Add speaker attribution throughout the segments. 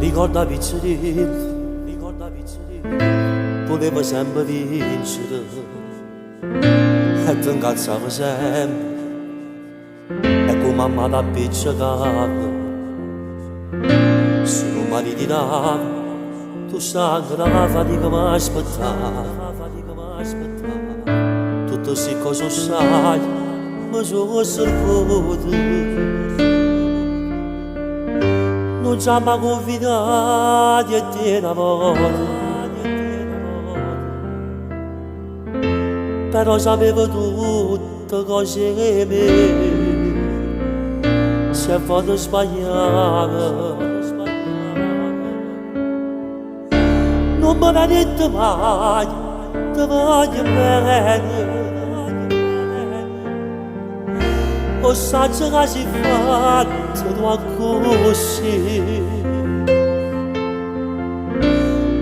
Speaker 1: Ricorda picciril, voleva sempre vincere e ti incazzava sempre e come mamma da picciacava se non mi ritirava tu sangue la fatica mi aspettava tutto si cosa sai ma sono servuto non ci ha mai confidato e te una volta però sapevo tutte cose che me si è fatto sbagliare non me l'ha detto mai ti voglio bene o saggio che si fatto tu così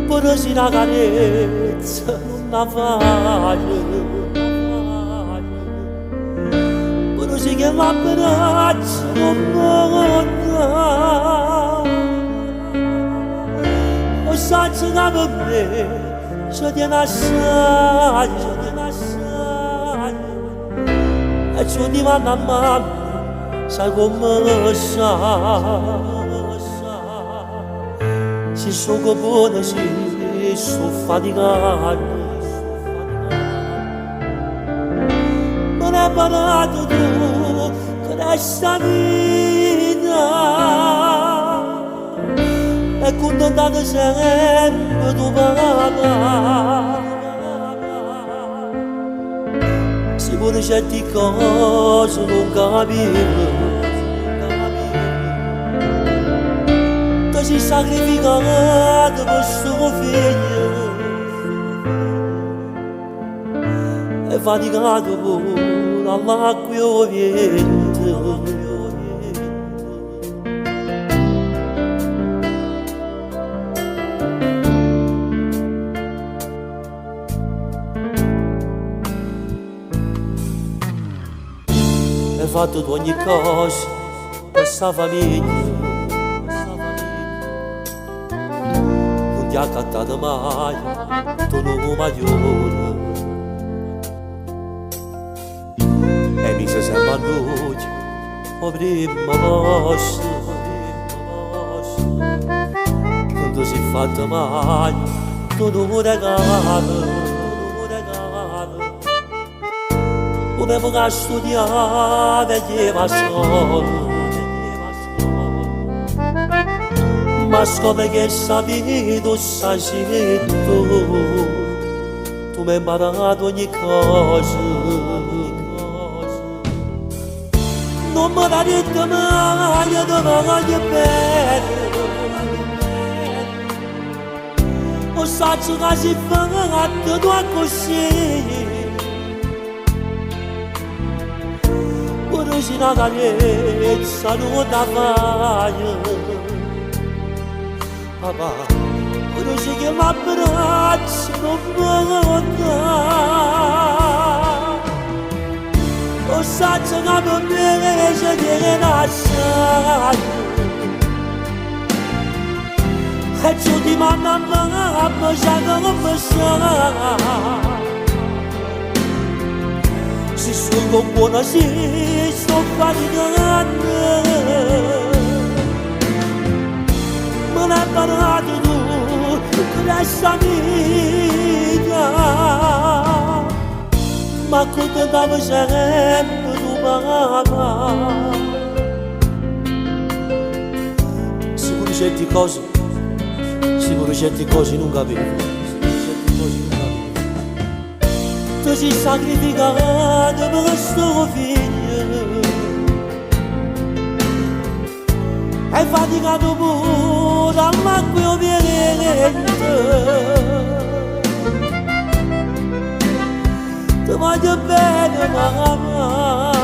Speaker 1: però si la carezza non la fai però si chiama braccio non monta o saggio che per me ci tiene assai e ci dimanda a mamma sai come sa si sono buona si sono faticata me l'hai parlato tu che resta vita e contentato sempre tu papà pure certe cose non capivo che si sacrificato per suo figlio e faticato pure all'acqua e al vento hai fatto tu ogni cosa per questa famiglia non ti ha accattato mai tu non maggiore e mi sei sempre a noi o prima vostra non ti sei fatto mai tu non regalo un'epoca studiata e lleva solo ma scopre che sapito sai tu mi hai imparato ogni cosa non me l'ha detto mai io ti voglio bene o saggio che si fa tu così si la carezza non la fai papà però si chiama braccio non monta o saggio che per me ci tiene assai e ci dimanda a mamma sai come sta si sono buona si sto faticando me l'hai parlato tu questa vita ma contentavo sempre tu papà sicuro certe cose non capivo tu sei sacrificato per questo figlio hai faticato pure all'acqua e al vento ti voglio bene mamma